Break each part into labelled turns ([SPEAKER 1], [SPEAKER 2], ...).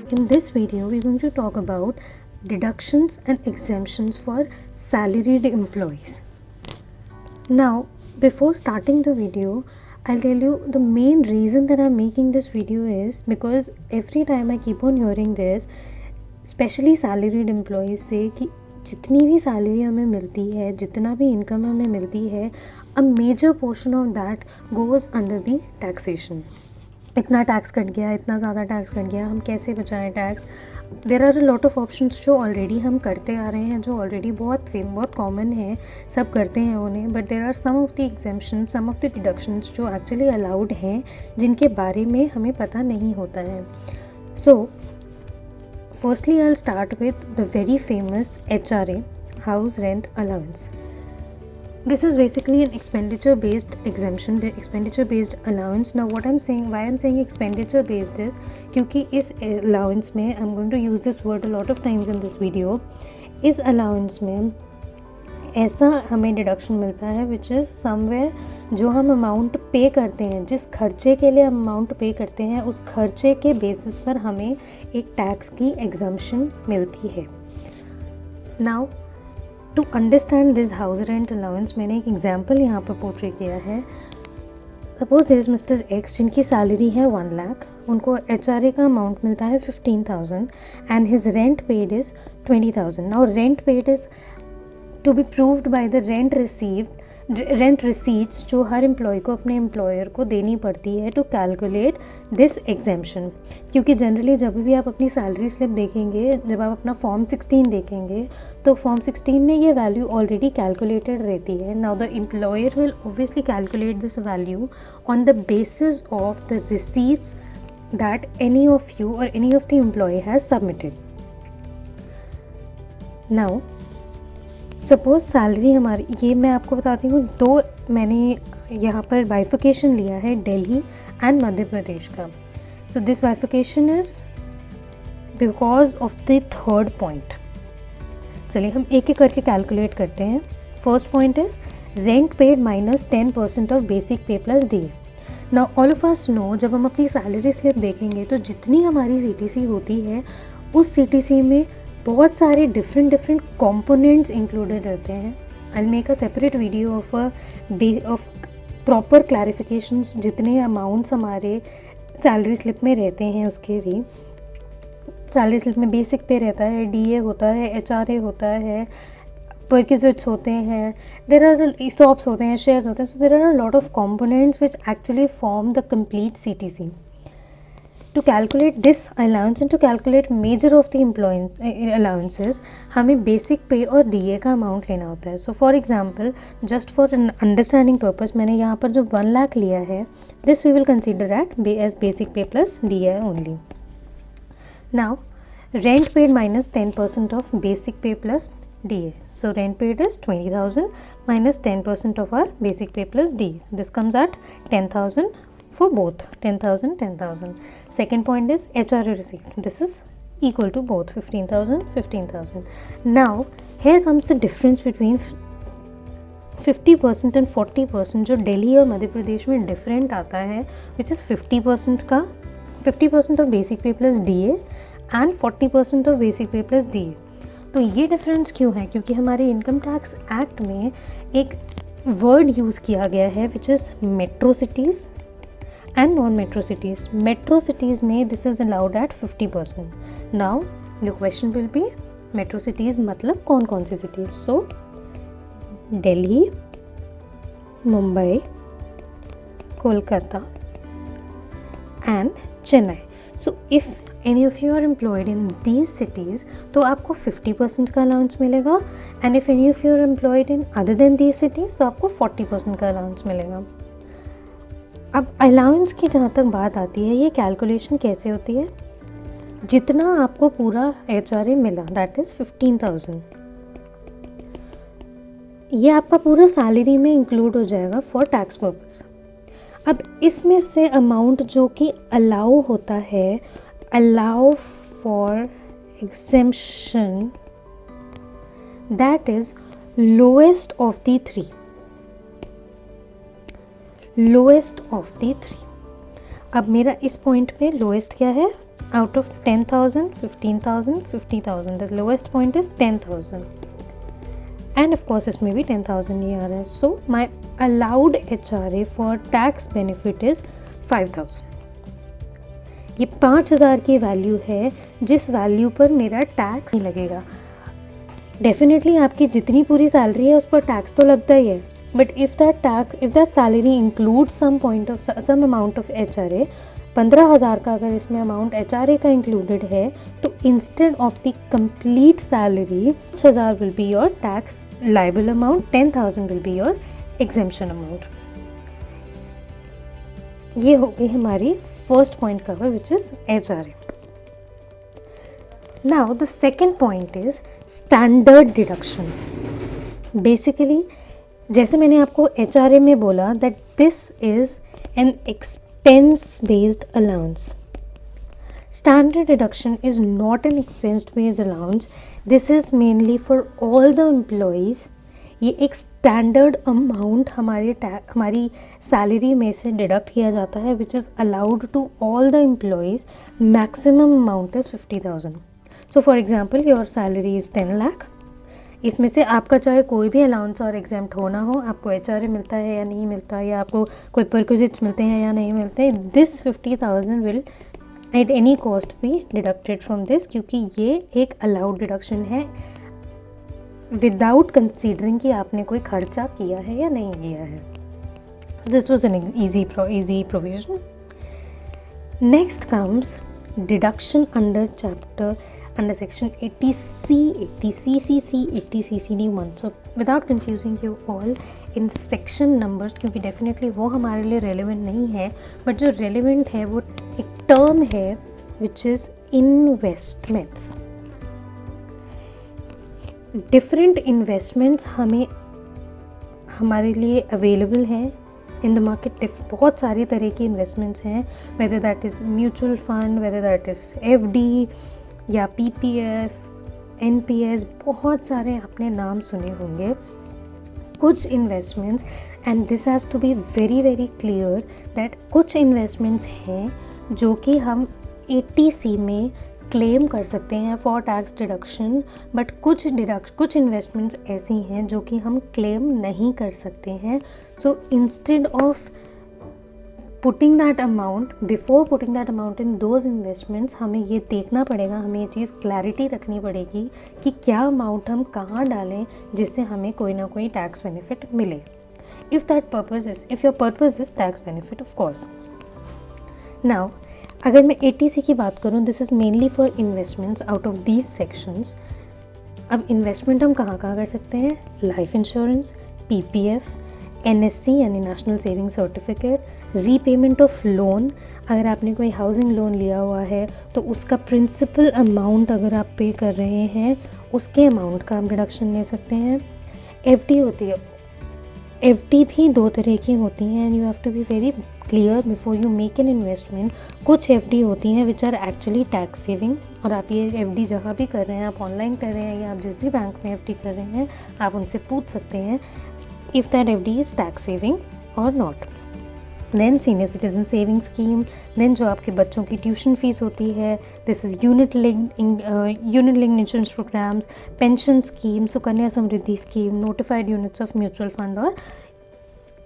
[SPEAKER 1] In this video, we're going to talk about deductions and exemptions for salaried employees. Now, before starting the video, I'll tell you the main reason that I'm making this video is because every time I keep on hearing this, especially salaried employees से कि जितनी भी salary हमें मिलती है, जितना भी income हमें मिलती है, a major portion of that goes under the taxation. इतना टैक्स कट गया, इतना ज़्यादा टैक्स कट गया, हम कैसे बचाएं tax. There are a lot of options जो ऑलरेडी हम करते आ रहे हैं, जो ऑलरेडी बहुत कॉमन है, सब करते हैं उन्हें. But there are some of the exemption, some of the deductions जो एक्चुअली अलाउड हैं, जिनके बारे में हमें पता नहीं होता है. So firstly I will start with the very famous HRA, house rent allowance. This is basically an expenditure based exemption, expenditure based allowance. Now what I'm saying, why I'm saying expenditure based is क्योंकि इस allowance में, I'm going to use this word a lot of times in this video, इस allowance में ऐसा हमें deduction मिलता है which is somewhere जो हम amount पे करते हैं, जिस खर्चे के लिए हम amount पे करते हैं, उस खर्चे के basis पर हमें एक tax की exemption मिलती है. Now to understand this house rent allowance मैंने एक एग्जाम्पल यहाँ पर पोर्ट्रे किया है. Suppose there is mister X जिनकी सैलरी है 1 लाख, उनको HRA का अमाउंट मिलता है 15,000 and his rent paid is 20,000. Now rent paid is to be proved by the rent receipts जो हर एम्प्लॉय को अपने एम्प्लॉयर को देनी पड़ती है टू कैलकुलेट दिस एग्जेम्पशन. क्योंकि जनरली जब भी आप अपनी सैलरी स्लिप देखेंगे, जब आप अपना फॉर्म 16 देखेंगे, तो फॉर्म 16 में ये वैल्यू ऑलरेडी कैलकुलेटेड रहती है. Now the employer will obviously calculate this value on the basis of the receipts that any of you और any of the employ has submitted. Now suppose salary हमारी, ये मैं आपको बताती हूँ, दो मैंने यहाँ पर बाइफिकेशन लिया है दिल्ली एंड मध्य प्रदेश का. So this bifurcation is because of the third point. चलिए हम एक एक करके कैलकुलेट करते हैं. First point is rent paid minus 10% of basic pay plus DA. Now all of us know, जब हम अपनी सैलरी स्लिप देखेंगे तो जितनी हमारी CTC होती है, उस CTC में बहुत सारे डिफरेंट कंपोनेंट्स इंक्लूडेड रहते हैं. I will make a separate video of proper clarifications, जितने अमाउंट्स हमारे सैलरी स्लिप में रहते हैं उसके भी. सैलरी स्लिप में बेसिक पे रहता है, DA होता है, HRA होता है, परक्विजिट्स होते हैं, देर आर स्टॉप्स होते हैं, शेयर्स होते हैं. So there are a lot of components which actually form the complete CTC. To calculate this allowance and to calculate major of the employees allowances, हमें basic pay और DA का amount लेना होता है. So for example, just for understanding purpose, मैंने यहाँ पर जो 1 लाख लिया है, this we will consider as basic pay plus DA only. Now rent paid minus 10% of basic pay plus DA. So rent paid is 20,000 minus 10% of our basic pay plus DA. So this comes at 10,000 for both, 10,000, 10,000. Second point is HRA receipt. This is equal to both, 15,000, 15,000. Now here comes the difference between 50% and 40% जो दिल्ली और मध्य प्रदेश में different आता है, which is 50% of basic pay plus DA and 40% of basic pay plus DA. तो ये difference क्यों है? क्योंकि हमारे इनकम टैक्स एक्ट में एक वर्ड यूज़ किया गया है which is metro cities and non metro cities. Metro cities में this is allowed at 50%. Now the question will be, metro cities मतलब कौन कौन सी cities? So Delhi, Mumbai, Kolkata and Chennai. So if any of you are employed in these cities तो आपको 50% का allowance मिलेगा, and if any of you are employed in other than these cities तो आपको 40% का अलाउंस मिलेगा. अब अलाउंस की जहाँ तक बात आती है, ये कैलकुलेशन कैसे होती है? जितना आपको पूरा HRA मिला, दैट इज़ 15,000, ये आपका पूरा सैलरी में इंक्लूड हो जाएगा फॉर टैक्स पर्पस. अब इसमें से अमाउंट जो कि अलाउ होता है, allow for exemption, that is lowest of the three. अब मेरा इस पॉइंट पे लोएस्ट क्या है? out of 10,000, 15,000, 50,000. The lowest point is 10,000. And of course इसमें भी 10,000 ही आ रहा है. So my allowed HRA for tax benefit is 5,000. ये 5,000 की वैल्यू है जिस वैल्यू पर मेरा टैक्स नहीं लगेगा. डेफिनेटली आपकी जितनी पूरी सैलरी है उस पर टैक्स तो लगता ही है, but if that salary include some amount of HRA, 15,000 का अगर इसमें अमाउंट HRA का इंक्लूडेड है तो instead of the complete salary 6,000 will be your tax liable amount, 10,000 will be your exemption amount. ये हो गई हमारी first point cover which is HRA. Now the second point is standard deduction. Basically जैसे मैंने आपको HRA में बोला that this is an expense based allowance. Standard deduction is not an expense based allowance. This is mainly for all the employees. ये एक standard amount हमारी salary में से डिडक्ट किया जाता है which is allowed to all the employees. Maximum amount is 50,000. So for example your salary is 10 lakh. इसमें से आपका चाहे कोई भी अलाउंस और एग्जाम्प्ट होना हो, आपको HRA मिलता है या नहीं मिलता, या आपको कोई परक्विजिट्स मिलते हैं या नहीं मिलते, this 50,000 will at any cost be deducted from this, क्योंकि ये एक अलाउड डिडक्शन है विदाउट कंसीडरिंग कि आपने कोई खर्चा किया है या नहीं किया है. This was an easy provision. Next comes deduction under section 80C, 80CCC, 80CCD1. So without confusing you all in section numbers, क्योंकि definitely वो हमारे लिए relevant नहीं है, but जो relevant है वो एक term है which is investments. Different investments हमारे लिए available हैं in the market. बहुत सारी तरह की investments हैं, whether that is mutual fund, whether that is FD या PPF, NPS, बहुत सारे आपने नाम सुने होंगे. कुछ investments, and this has to be very very clear that कुछ इन्वेस्टमेंट्स हैं जो कि हम 80C में क्लेम कर सकते हैं फॉर टैक्स डिडक्शन, बट कुछ इन्वेस्टमेंट्स ऐसी हैं जो कि हम क्लेम नहीं कर सकते हैं. So instead of putting that amount, before putting that amount in those investments, हमें ये देखना पड़ेगा, हमें ये चीज़ क्लैरिटी रखनी पड़ेगी कि क्या अमाउंट हम कहाँ डालें जिससे हमें कोई ना कोई टैक्स बेनिफिट मिले. If your purpose is tax benefit of course. Now अगर मैं 80C की बात करूँ, this is mainly for investments out of these sections. अब इन्वेस्टमेंट हम कहाँ कहाँ कर सकते हैं? लाइफ इंश्योरेंस, PPF, NSC यानी national saving certificate, repayment of loan. अगर आपने कोई हाउसिंग लोन लिया हुआ है तो उसका प्रिंसिपल अमाउंट अगर आप पे कर रहे हैं उसके अमाउंट का आप डिडक्शन ले सकते हैं. FD होती है. FD भी दो तरह की होती हैं, and you have to be very clear before you make an investment. कुछ FD होती हैं which are actually tax saving, और आप ये FD जहाँ भी कर रहे हैं, आप ऑनलाइन कर रहे हैं या आप जिस भी बैंक में FD कर रहे हैं, आप उनसे पूछ सकते हैं if that FD is tax saving or not. Then senior citizen saving scheme, then जो आपके बच्चों की ट्यूशन फीस होती है, this is unit linked insurance programs, pension scheme, Sukanya Samriddhi scheme, notified units of mutual fund और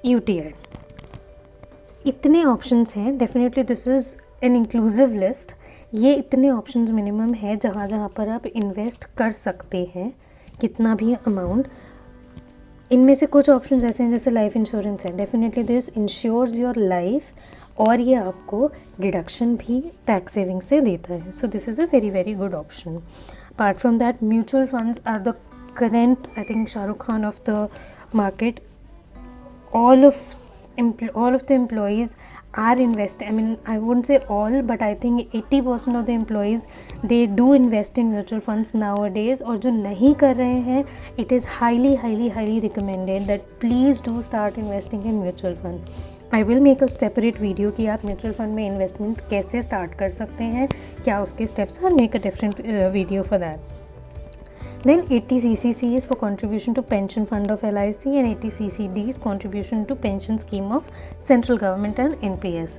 [SPEAKER 1] UTI. इतने options हैं. Definitely this is an inclusive list. ये इतने ऑप्शंस मिनिमम है जहाँ पर आप इन्वेस्ट कर सकते हैं कितना भी अमाउंट. इनमें से कुछ ऑप्शंस ऐसे हैं जैसे लाइफ इंश्योरेंस है. Definitely this insures your life, और ये आपको डिडक्शन भी टैक्स सेविंग से देता है. So this is a very very good option. Apart from that, mutual funds are the current, I think, Shahrukh Khan of the market. all of the employees are investing. I mean, I wouldn't say all, but I think 80% of the employees, they do invest in mutual funds nowadays. और जो नहीं कर रहे हैं, it is highly recommended that please do start investing in mutual fund. I will make a separate video कि आप mutual fund में investment कैसे स्टार्ट कर सकते हैं, क्या उसके steps. I'll make a different video for that. Then 80CCC is for contribution to pension fund of LIC, and 80CCD is contribution to pension scheme of central government and NPS.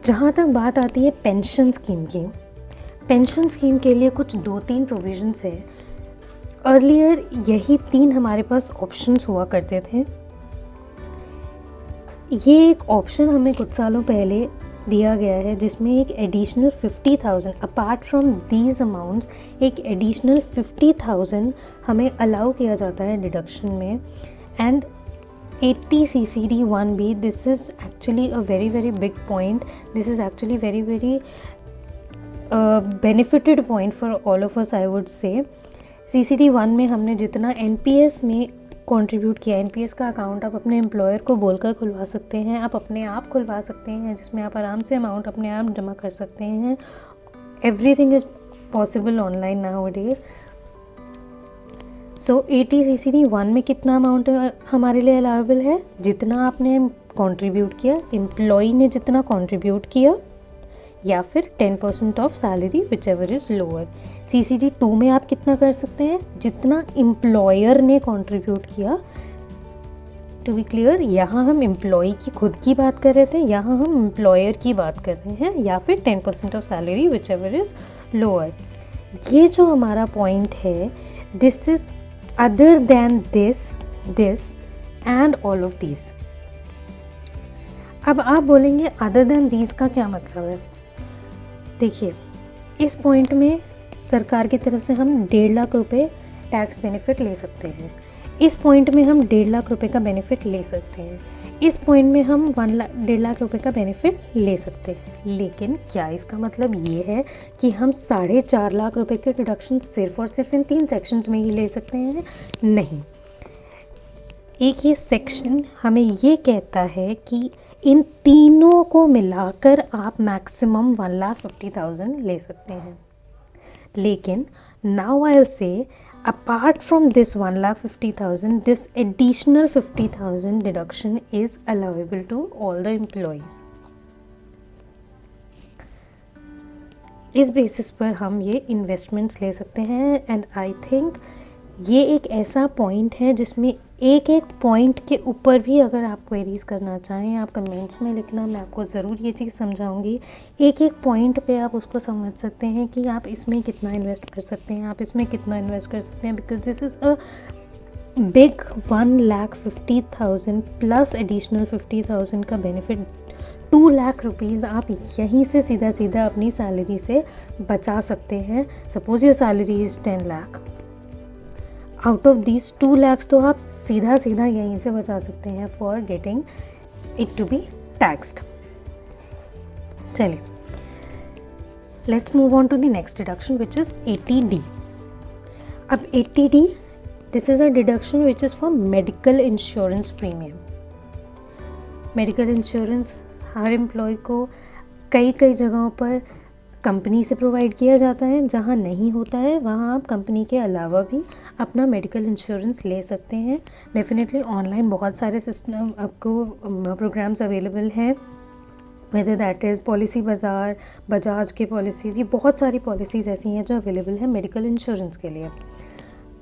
[SPEAKER 1] जहाँ तक बात आती है पेंशन स्कीम की, pension scheme के लिए कुछ 2-3 provisions है। अर्लियर यही 3 हमारे पास ऑप्शंस हुआ करते थे। ये एक ऑप्शन हमें कुछ सालों पहले दिया गया है जिसमें एक additional 50,000 apart from these amounts, एक एडिशनल 50,000 हमें अलाउ किया जाता है डिडक्शन में। And 80 CCD 1B, this is actually a very big point, this is actually very benefited point for all of us, I would say. CCD 1 में हमने जितना NPS में कंट्रीब्यूट किया, NPS का अकाउंट आप अपने एम्प्लॉयर को बोलकर खुलवा सकते हैं, आप अपने आप खुलवा सकते हैं, जिसमें आप आराम से अमाउंट अपने आप जमा कर सकते हैं। Everything is possible online now days. So 80 CCD 1 में कितना अमाउंट हमारे लिए अलाउेबल है? जितना आपने कंट्रीब्यूट किया, एम्प्लॉई ने जितना कंट्रीब्यूट किया, या फिर 10% of salary which ever is lower. CCD 2 में आप कितना कर सकते हैं? जितना एम्प्लॉयर ने कंट्रीब्यूट किया। टू बी क्लियर, यहाँ हम एम्प्लॉई की खुद की बात कर रहे थे, यहाँ हम एम्प्लॉयर की बात कर रहे हैं, या फिर 10% of salary which ever is lower. ये जो हमारा पॉइंट है, this is other than this and all of these. अब आप बोलेंगे अदर देन दीज का क्या मतलब है? देखिए, इस पॉइंट में सरकार की तरफ से हम 1.5 लाख रुपए टैक्स बेनिफिट ले सकते हैं। इस पॉइंट में हम 1.5 लाख रुपए का बेनिफिट ले सकते हैं। इस पॉइंट में हम 1.5 लाख रुपए का बेनिफिट ले सकते हैं। लेकिन क्या इसका मतलब ये है कि हम 4.5 लाख रुपए के डिडक्शन सिर्फ और सिर्फ इन 3 सेक्शंस में ही ले सकते हैं? नहीं। एक ये सेक्शन हमें ये कहता है कि इन तीनों को मिलाकर आप मैक्सिमम 1,50,000 ले सकते हैं। लेकिन now I will say apart from this 1,50,000, this additional 50,000 deduction is allowable to all the employees. इस बेसिस पर हम ये इन्वेस्टमेंट्स ले सकते हैं। एंड आई थिंक ये एक ऐसा पॉइंट है जिसमें एक पॉइंट के ऊपर भी अगर आप क्वेरीज करना चाहें, आप कमेंट्स में लिखना, मैं आपको ज़रूर ये चीज़ समझाऊंगी। एक पॉइंट पे आप उसको समझ सकते हैं कि आप इसमें कितना इन्वेस्ट कर सकते हैं, आप इसमें कितना इन्वेस्ट कर सकते हैं, because this is a big 1,50,000 plus additional 50,000 का बेनिफिट। 2 लाख रुपीज़ आप यहीं से सीधा अपनी सैलरी से बचा सकते हैं। Suppose your salary is 10 lakh, out of these 2 lakhs तो आप सीधा यहीं से बचा सकते हैं for getting it to be taxed. चलिए, let's move on to the next deduction which is 80D। अब 80D, this is a deduction which is for medical insurance premium. Medical insurance हर एम्प्लॉय को कई जगहों पर कंपनी से provide किया जाता है। जहाँ नहीं होता है वहाँ आप कंपनी के अलावा भी अपना मेडिकल इंश्योरेंस ले सकते हैं। डेफिनेटली ऑनलाइन बहुत सारे सिस्टम आपको प्रोग्राम्स अवेलेबल हैं, वेदर दैट इज़ पॉलिसी बाज़ार, बजाज के पॉलिसीज़, ये बहुत सारी पॉलिसीज़ ऐसी हैं जो अवेलेबल हैं मेडिकल इंश्योरेंस के लिए।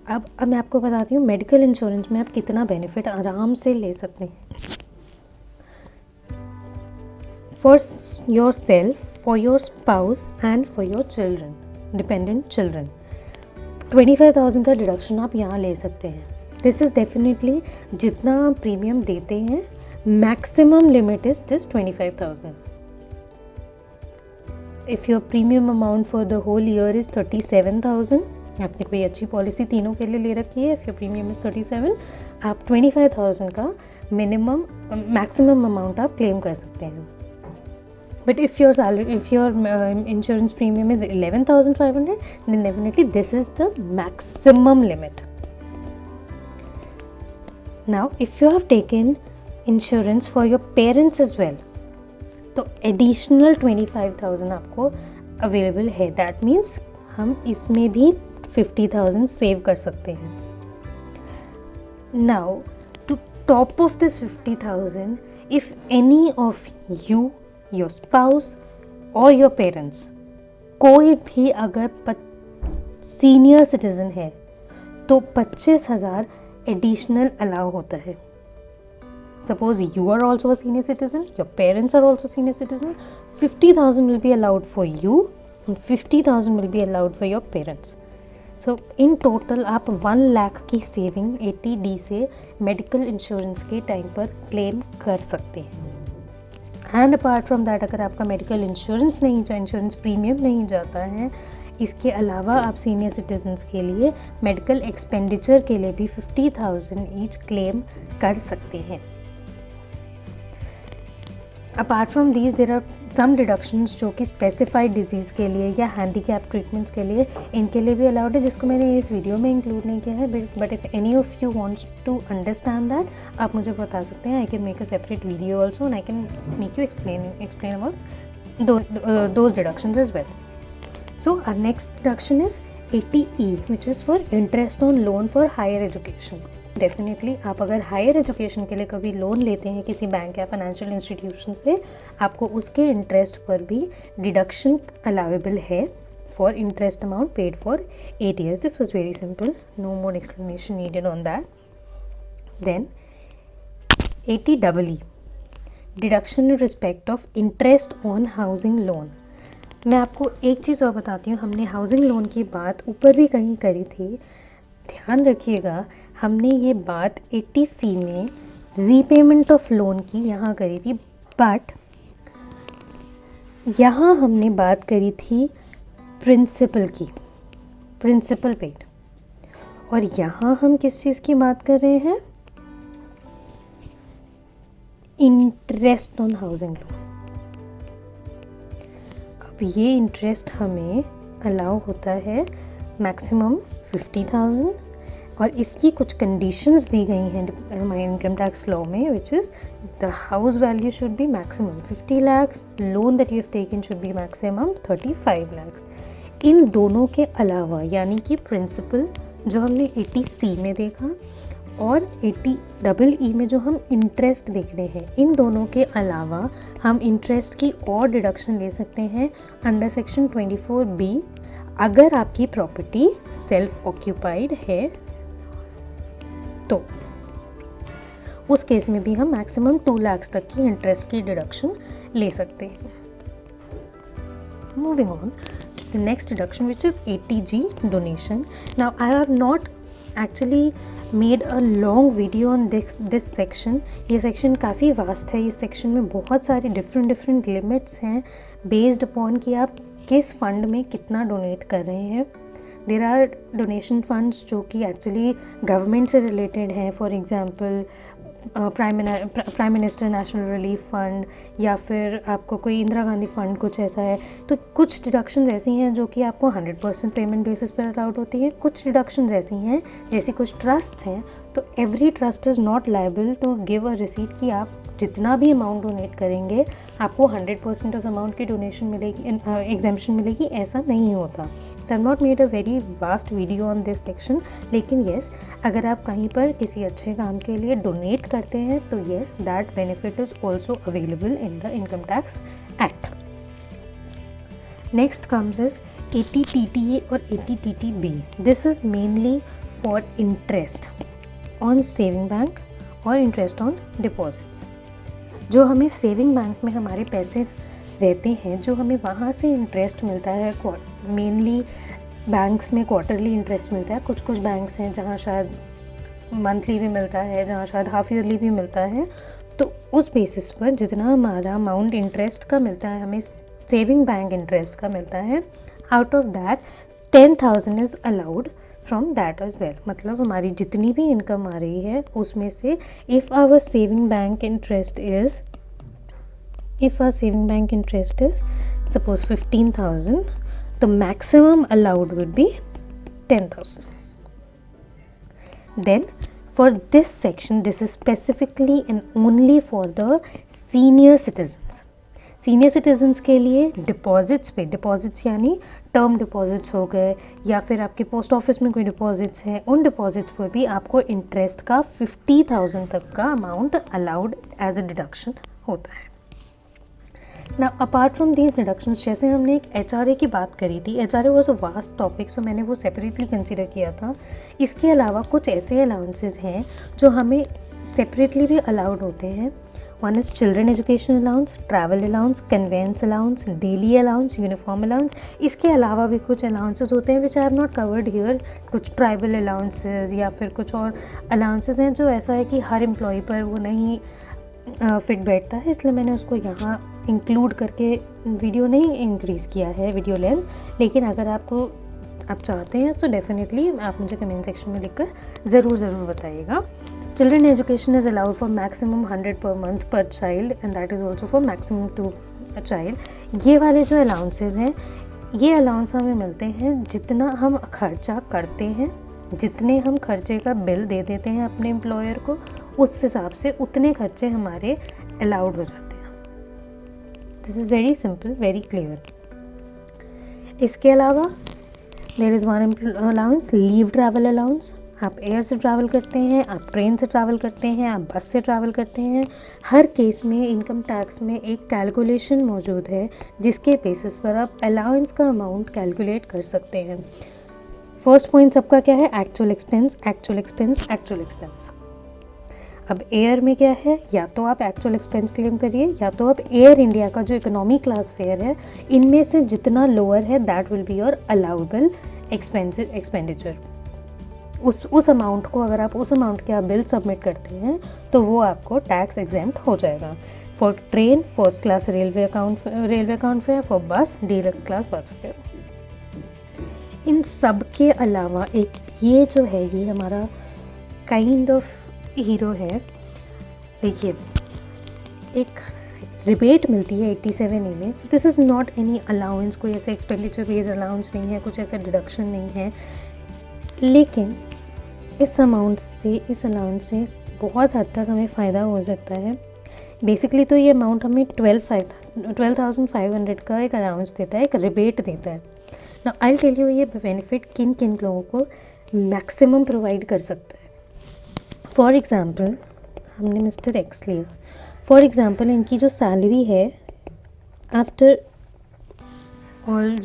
[SPEAKER 1] अब मैं आपको बताती हूँ मेडिकल इंश्योरेंस में आप कितना बेनिफिट आराम से ले सकते हैं। For yourself, for your spouse and for your children, dependent children, 25,000 का डिडक्शन आप यहाँ ले सकते हैं। दिस इज़ डेफिनेटली जितना आप प्रीमियम देते हैं, maximum limit is this 25,000। If your premium amount for the whole year is 37,000, आपने कोई अच्छी पॉलिसी तीनों के लिए ले रखी है, इफ़ योर प्रीमियम इज़ 37, आप 25,000 का मैक्सिमम अमाउंट आप क्लेम कर सकते हैं। But if your insurance premium is 11,500, then definitely this is the maximum limit. Now, if you have taken insurance for your parents as well, तो additional 25,000 आपको available है। That means हम इसमें भी 50,000 सेव कर सकते हैं। Now, to top of this 50,000, if any of you, your spouse और योर पेरेंट्स, कोई भी अगर सीनियर सिटीज़न है तो 25,000 एडिशनल अलाउ होता है। suppose you are also a senior citizen, your parents are also senior citizen, 50,000 will be allowed for you and 50,000 will be allowed for your parents. So in total आप 1 लाख की saving 80D से medical insurance के time पर claim कर सकते हैं. And apart from that, अगर आपका मेडिकल इंश्योरेंस प्रीमियम नहीं जाता है, इसके अलावा आप सीनियर सिटीजन्स के लिए मेडिकल एक्सपेंडिचर के लिए भी 50,000 ईच क्लेम कर सकते हैं. Apart from these there are some deductions जो कि स्पेसिफाइड डिजीज़ के लिए या हैंडीकैप ट्रीटमेंट्स के लिए, इनके लिए भी अलाउड है, जिसको मैंने इस वीडियो में इंक्लूड नहीं किया है. But if any of you wants to understand that, आप मुझे बता सकते हैं. I can make a separate video also and I can make you explain about those deductions as well. So our next deduction is 80E, which is for interest on loan for higher education. Definitely आप अगर higher education के लिए कभी loan लेते हैं किसी bank या financial institution से, आपको उसके इंटरेस्ट पर भी डिडक्शन अलाउेबल है for interest amount paid for 8 years. This was very simple, no more explanation needed on that. Then 80EE, deduction in respect of interest on housing loan. मैं आपको एक चीज़ और बताती हूँ, हमने हाउसिंग लोन की बात ऊपर भी कहीं करी थी. ध्यान रखिएगा, हमने ये बात 80C में रीपेमेंट ऑफ लोन की यहाँ करी थी, बट यहाँ हमने बात करी थी प्रिंसिपल की, प्रिंसिपल पेड. और यहाँ हम किस चीज़ की बात कर रहे हैं? Interest on housing loan. अब ये इंटरेस्ट हमें अलाउ होता है मैक्सिमम 50,000 और इसकी कुछ कंडीशंस दी गई हैं हमारे इनकम टैक्स लॉ में, which is the house value should be maximum 50 lakhs, loan that you have taken should be maximum 35 lakhs. इन दोनों के अलावा, यानी कि प्रिंसिपल जो हमने 80C में देखा और 80EE में जो हम इंटरेस्ट देख रहे हैं, इन दोनों के अलावा हम इंटरेस्ट की और डिडक्शन ले सकते हैं अंडर सेक्शन 24B अगर आपकी प्रॉपर्टी सेल्फ ऑक्यूपाइड है, तो उस केस में भी हम मैक्सिमम 2 lakhs तक की इंटरेस्ट की डिडक्शन ले सकते हैं. Moving on the next deduction which is 80G donation. Now I have not actually made a long video on this section. ये सेक्शन काफ़ी वास्ट है. इस सेक्शन में बहुत सारे डिफरेंट लिमिट्स हैं बेस्ड अपॉन कि आप किस फंड में कितना डोनेट कर रहे हैं. देर आर डोनेशन फंड्स जो कि एक्चुअली गवर्नमेंट से रिलेटेड हैं, for example prime minister national relief fund, या फिर आपको कोई इंदिरा गांधी फंड कुछ ऐसा है. तो कुछ डिडक्शंस ऐसी हैं जो कि आपको 100% पेमेंट बेसिस पर अलाउड होती है. कुछ डिडक्शंस ऐसी हैं जैसे कुछ ट्रस्ट हैं, तो every trust is not liable to give a receipt कि आप जितना भी अमाउंट डोनेट करेंगे आपको 100% उस अमाउंट की डोनेशन मिलेगी, एग्जेम्पशन मिलेगी, ऐसा नहीं होता. So I have not made a very vast video on this section. लेकिन येस, अगर आप कहीं पर किसी अच्छे काम के लिए डोनेट करते हैं तो yes, that benefit is also available in the income tax act. Next comes is 80TTA और 80TTB. This is mainly for interest on saving bank और इंटरेस्ट ऑन डिपॉजिट्स. जो हमें सेविंग बैंक में हमारे पैसे रहते हैं, जो हमें वहाँ से इंटरेस्ट मिलता है, मेनली बैंक्स में क्वार्टरली इंटरेस्ट मिलता है. कुछ बैंक्स हैं जहाँ शायद मंथली भी मिलता है, जहाँ शायद हाफ ईयरली भी मिलता है. तो उस बेसिस पर जितना हमारा अमाउंट इंटरेस्ट का मिलता है, हमें सेविंग बैंक इंटरेस्ट का मिलता है, out of that 10,000 is allowed from that as well. मतलब हमारी जितनी भी इनकम आ रही है उसमें से if our saving bank interest is suppose 15,000, the maximum allowed would be 10,000. Then for this section, this is specifically and only for the senior citizens. Senior citizens के लिए डिपॉजिट्स पे, डिपॉजिट्स यानी टर्म डिपॉजिट्स हो गए या फिर आपके post office में कोई डिपॉजिट्स हैं, उन डिपॉजिट्स पर भी आपको इंटरेस्ट का 50,000 तक का amount allowed as a deduction होता है. ना अपार्ट फ्रॉम दीज डिडक्शंस, जैसे हमने एक HRA की बात करी थी, HRA was a vast topic, so मैंने वो सेपरेटली कंसिडर किया था. इसके अलावा कुछ ऐसे अलाउंसेस हैं जो हमें सेपरेटली भी अलाउड होते हैं। One is children education allowance, travel allowance, conveyance allowance, daily allowance, uniform allowance. इसके अलावा भी कुछ अलाउंसेस होते हैं which I have not covered here. कुछ ट्राइबल अलाउंसेस या फिर कुछ और अलाउंसेस हैं जो ऐसा है कि हर एम्प्लॉय पर वो नहीं फिट बैठता है, इसलिए मैंने उसको यहाँ इंक्लूड करके वीडियो नहीं इंक्रीज़ किया है, वीडियो लेंथ। लेकिन अगर आप चाहते हैं तो डेफिनेटली आप मुझे कमेंट सेक्शन में लिखकर ज़रूर बताइएगा। Children education is allowed for maximum 100 per month per child and that is also for maximum 2 child. ये वाले जो अलाउंसेज हैं, ये अलाउंस हमें मिलते हैं जितना हम खर्चा करते हैं, जितने हम खर्चे का बिल दे देते हैं अपने एम्प्लॉयर को, उस हिसाब से उतने खर्चे हमारे अलाउड हो जाते हैं। This is very simple, very clear. इसके अलावा there is one allowance, leave travel allowance. आप एयर से ट्रैवल करते हैं, आप ट्रेन से ट्रैवल करते हैं, आप बस से ट्रैवल करते हैं, हर केस में इनकम टैक्स में एक कैलकुलेशन मौजूद है जिसके बेसिस पर आप अलाउंस का अमाउंट कैलकुलेट कर सकते हैं। फर्स्ट पॉइंट सबका क्या है? Actual expense, actual expense, actual expense. अब एयर में क्या है? या तो आप एक्चुअल एक्सपेंस क्लेम करिए या तो आप एयर इंडिया का जो इकोनॉमी क्लास फेयर है, इनमें से जितना लोअर है that will be your allowable expenditure. उस अमाउंट को, अगर आप उस अमाउंट के आप बिल सबमिट करते हैं तो वो आपको टैक्स एग्जेम्प्ट हो जाएगा। For train first class railway account fair, for बस डीलक्स क्लास बस फेयर। इन सब के अलावा एक ये जो है, ये हमारा काइंड ऑफ हीरो है। देखिए, एक रिबेट मिलती है 87A में। सो this is not any allowance, कोई ऐसे एक्सपेंडिचर बेस्ड अलाउंस नहीं है, कुछ ऐसे डिडक्शन नहीं है, लेकिन इस अलाउंस से बहुत हद तक हमें फ़ायदा हो सकता है। बेसिकली तो ये अमाउंट हमें 12,500 का एक अलाउंस देता है, एक रिबेट देता है। Now I will tell you ये बेनिफिट किन किन लोगों को मैक्सिमम प्रोवाइड कर सकता है। फॉर एग्ज़ाम्पल, हमने मिस्टर एक्स लिया। फॉर एग्ज़ाम्पल, इनकी जो सैलरी है after all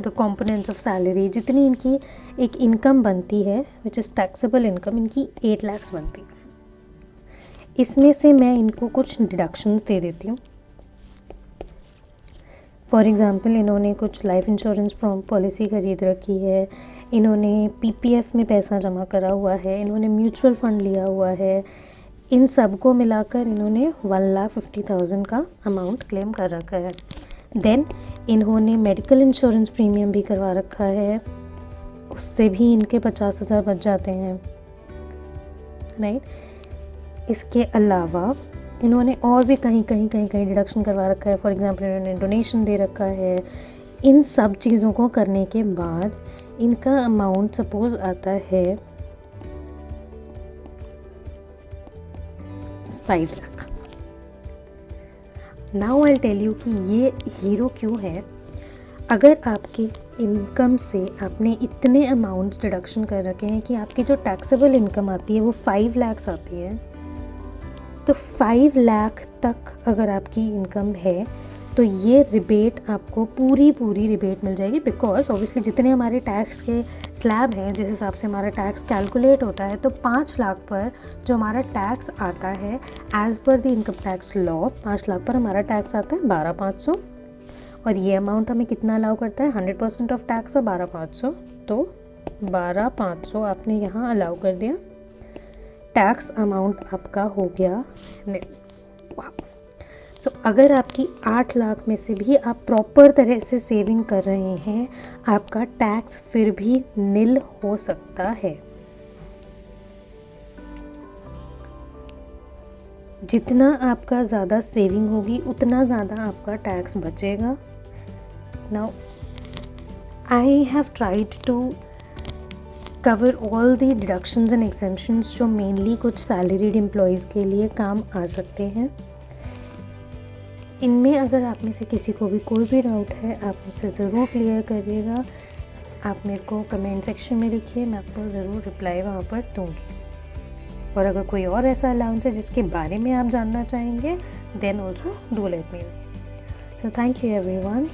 [SPEAKER 1] the components of salary, जितनी इनकी एक इनकम बनती है विच इज़ टैक्सेबल इनकम, इनकी 8 लाख बनती है। इसमें से मैं इनको कुछ डिडक्शंस दे देती हूँ। फॉर एग्ज़ाम्पल, इन्होंने कुछ लाइफ इंश्योरेंस पॉलिसी ख़रीद रखी है, इन्होंने पीपीएफ में पैसा जमा करा हुआ है, इन्होंने म्यूचुअल फ़ंड लिया हुआ है। इन सब को मिलाकर इन्होंने 1,50,000 का अमाउंट क्लेम कर रखा है। देन इन्होंने मेडिकल इंश्योरेंस प्रीमियम भी करवा रखा है, उससे भी इनके 50,000 बच जाते हैं, राइट। इसके अलावा इन्होंने और भी कहीं डिडक्शन करवा रखा है। फॉर एग्ज़ाम्पल, इन्होंने डोनेशन दे रखा है। इन सब चीज़ों को करने के बाद इनका अमाउंट सपोज आता है 5 lakh. Now I tell you कि ये हीरो क्यों है। अगर आपके इनकम से आपने इतने अमाउंट्स डिडक्शन कर रखे हैं कि आपकी जो टैक्सेबल इनकम आती है वो 5 लाख आती है, तो 5 लाख तक अगर आपकी इनकम है तो ये रिबेट आपको पूरी रिबेट मिल जाएगी। बिकॉज ऑब्वियसली जितने हमारे टैक्स के स्लैब हैं, जिस हिसाब से हमारा टैक्स कैलकुलेट होता है, तो 5 लाख पर जो हमारा टैक्स आता है as per the income tax law, 5 lakh पर हमारा टैक्स आता है 12,500। और ये अमाउंट हमें कितना अलाउ करता है? 100% ऑफ टैक्स और 12,500, तो 12,500 आपने यहाँ अलाउ कर दिया। टैक्स अमाउंट आपका हो गया सो अगर आपकी 8 लाख में से भी आप प्रॉपर तरह से सेविंग कर रहे हैं, आपका टैक्स फिर भी निल हो सकता है। जितना आपका ज़्यादा सेविंग होगी उतना ज़्यादा आपका टैक्स बचेगा। Now I have tried to cover all the deductions and exemptions जो मेनली कुछ सैलरीड एम्प्लॉयज़ के लिए काम आ सकते हैं। इनमें अगर आप में से किसी को भी कोई भी डाउट है, आप मुझसे ज़रूर क्लियर करिएगा। आप मेरे को कमेंट सेक्शन में लिखिए, मैं आपको ज़रूर रिप्लाई वहाँ पर दूँगी। और अगर कोई और ऐसा अलाउंस है जिसके बारे में आप जानना चाहेंगे, then also do let me know. So thank you everyone.